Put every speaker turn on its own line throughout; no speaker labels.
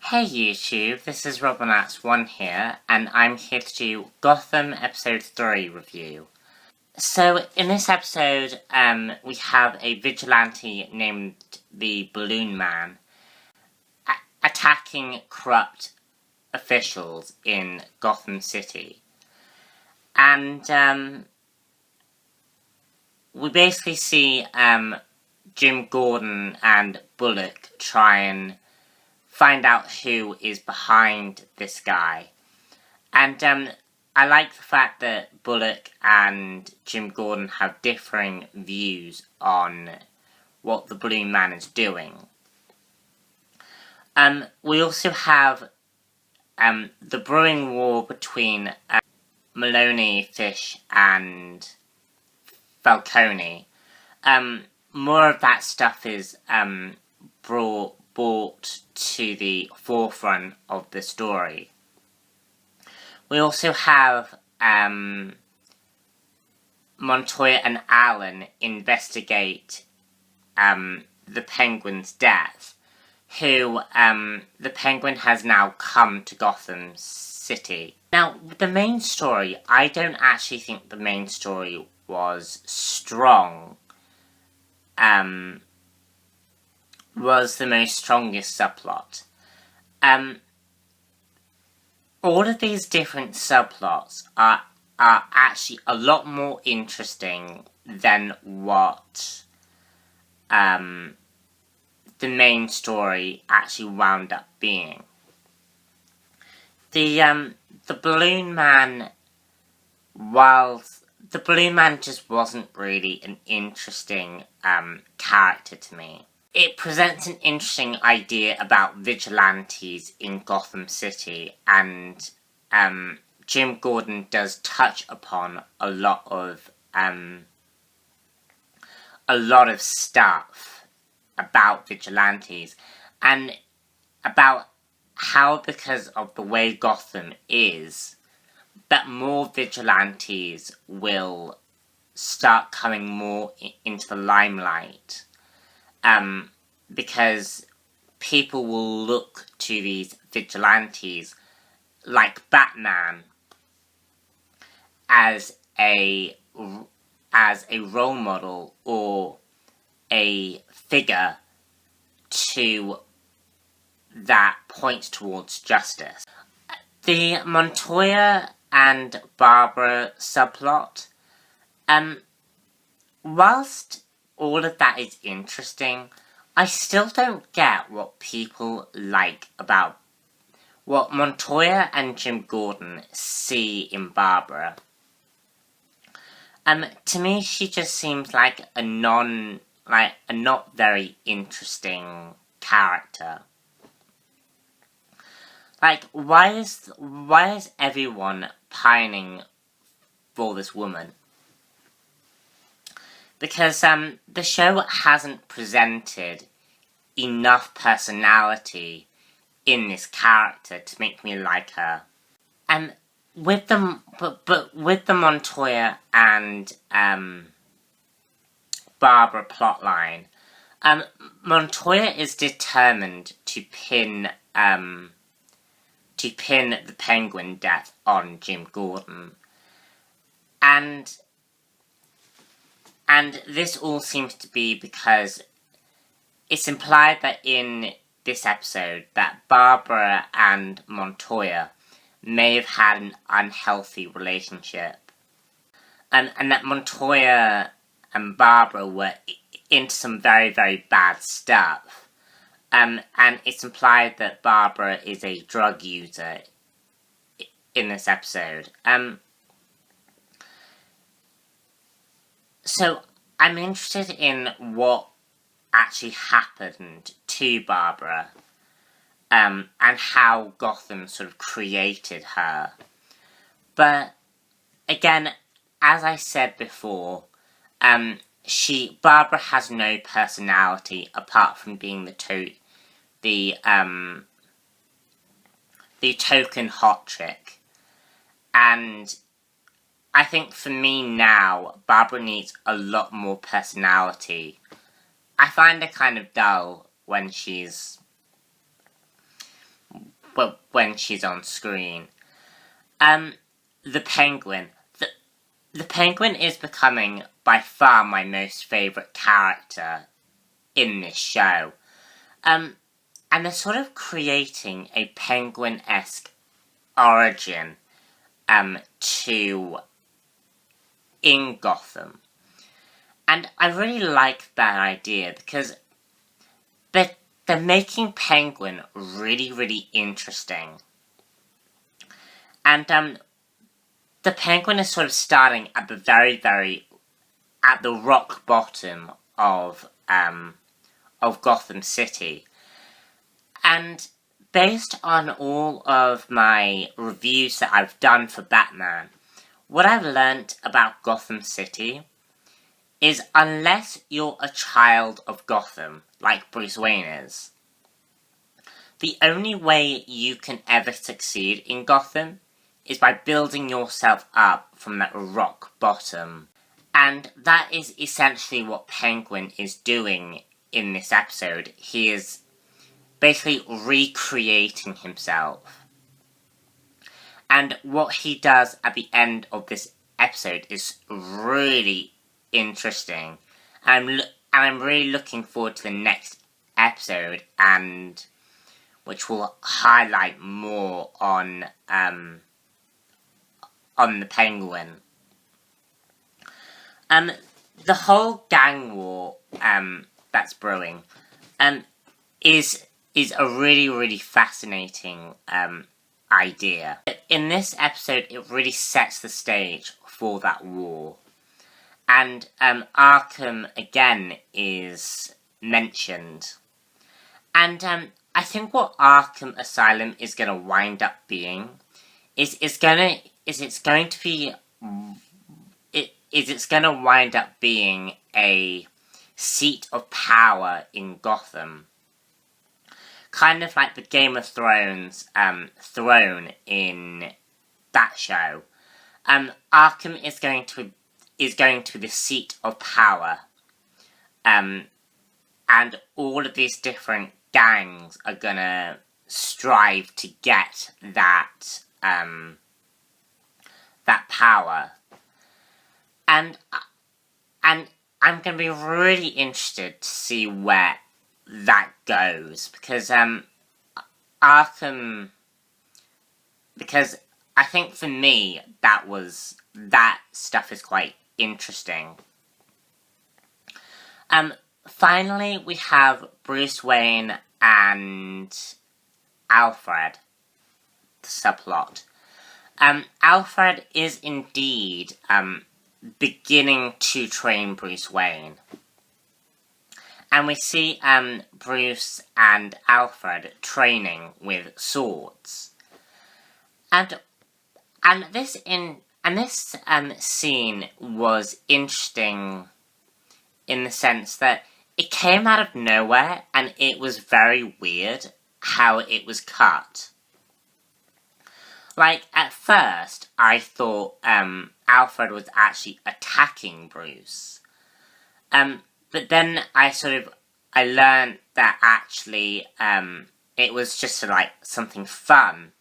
Hey YouTube, this is Robinats1 here, and I'm here to do Gotham Episode 3 review. So, in this episode, we have a vigilante named the Ballonman attacking corrupt officials in Gotham City. And, we basically see, Jim Gordon and Bullock try and find out who is behind this guy. And I like the fact that Bullock and Jim Gordon have differing views on what the Ballonman is doing. We also have the brewing war between Maloney, Fish, and Falcone. More of that stuff is brought to the forefront of the story. We also have Montoya and Allen investigate the Penguin's death, who the Penguin has now come to Gotham City. Now, the main story, I don't actually think the main story was strong. Was the most strongest subplot. All of these different subplots are actually a lot more interesting than what the main story actually wound up being. The Ballonman, the Ballonman just wasn't really an interesting character to me. It presents an interesting idea about vigilantes in Gotham City, and Jim Gordon does touch upon a lot of stuff about vigilantes, and about how, because of the way Gotham is, that more vigilantes will start coming more into the limelight. Because people will look to these vigilantes, like Batman, as a role model or a figure that points towards justice. The Montoya and Barbara subplot, whilst all of that is interesting, I still don't get what people like about what Montoya and Jim Gordon see in Barbara. To me, she just seems like a not very interesting character. Like, why is everyone pining for this woman? Because the show hasn't presented enough personality in this character to make me like her. And with the Montoya and Barbara plotline, Montoya is determined to pin the Penguin death on Jim Gordon, and this all seems to be because it's implied that in this episode that Barbara and Montoya may have had an unhealthy relationship. And that Montoya and Barbara were into some very, very bad stuff. And it's implied that Barbara is a drug user in this episode. So, I'm interested in what actually happened to Barbara, and how Gotham sort of created her. But, again, as I said before, Barbara has no personality apart from being the token hot chick. And I think for me now, Barbara needs a lot more personality. I find her kind of dull when she's when she's on screen. The Penguin. The Penguin is becoming by far my most favourite character in this show. And they're sort of creating a Penguin-esque origin in Gotham. And I really like that idea because they're making Penguin really, really interesting. And the Penguin is sort of starting at the at the rock bottom of Gotham City. And based on all of my reviews that I've done for Batman, what I've learnt about Gotham City is unless you're a child of Gotham, like Bruce Wayne is, the only way you can ever succeed in Gotham is by building yourself up from that rock bottom. And that is essentially what Penguin is doing in this episode. He is basically recreating himself. And what he does at the end of this episode is really interesting. And I'm really looking forward to the next episode, and which will highlight more on the Penguin. The whole gang war that's brewing is a really, really fascinating idea. In this episode, it really sets the stage for that war. And Arkham, again, is mentioned. And I think what Arkham Asylum is going to wind up being is it's going to wind up being a seat of power in Gotham. Kind of like the Game of Thrones throne in that show. Arkham is going to be the seat of power. And all of these different gangs are gonna strive to get that power. And I'm gonna be really interested to see where that goes, because Arkham, because I think for me that stuff is quite interesting. Finally, we have Bruce Wayne and Alfred, the subplot. Alfred is indeed beginning to train Bruce Wayne. And we see Bruce and Alfred training with swords. And this scene was interesting in the sense that it came out of nowhere, and it was very weird how it was cut. Like, at first, I thought Alfred was actually attacking Bruce. But then I learned that actually it was just something fun.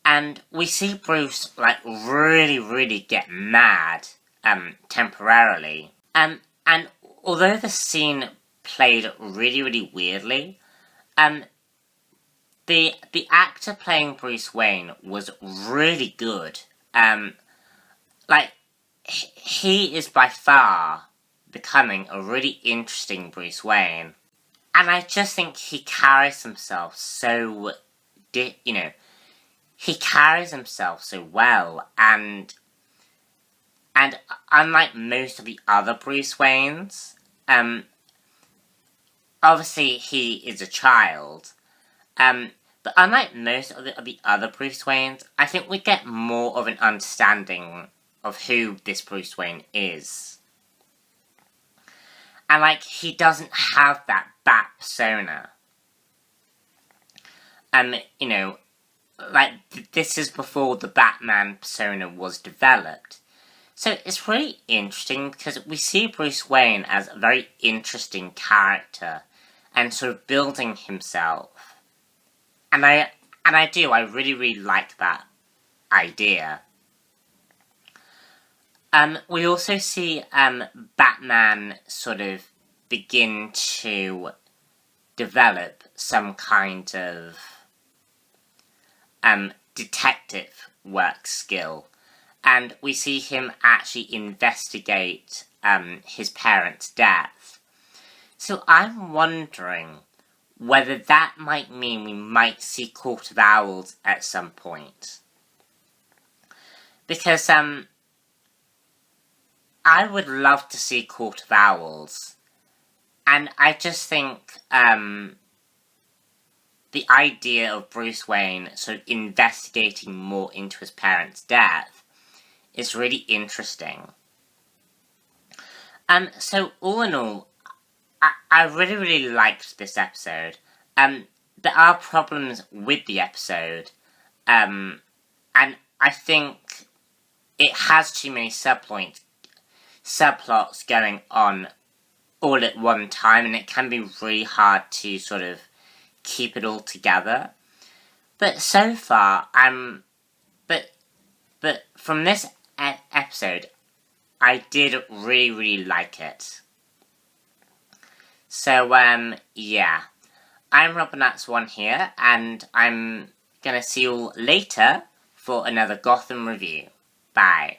And we see Bruce really, really get mad temporarily. And although the scene played really, really weirdly, the actor playing Bruce Wayne was really good. He is by far becoming a really interesting Bruce Wayne. And I just think he carries himself so, he carries himself so well, and unlike most of the other Bruce Waynes, obviously he is a child, but unlike most of the other Bruce Waynes, I think we get more of an understanding of who this Bruce Wayne is. And, he doesn't have that bat persona. This is before the Batman persona was developed. So it's really interesting because we see Bruce Wayne as a very interesting character and sort of building himself. And And I really like that idea. We also see Batman sort of begin to develop some kind of detective work skill. And we see him actually investigate his parents' death. So I'm wondering whether that might mean we might see Court of Owls at some point. Because I would love to see Court of Owls. And I just think the idea of Bruce Wayne sort of investigating more into his parents' death is really interesting. So all in all, I really liked this episode. There are problems with the episode, and I think it has too many subplots going on all at one time, and it can be really hard to sort of keep it all together. But so far, but from this episode, I did really like it. So, yeah. I'm Robinats1 here, and I'm gonna see you all later for another Gotham review. Bye.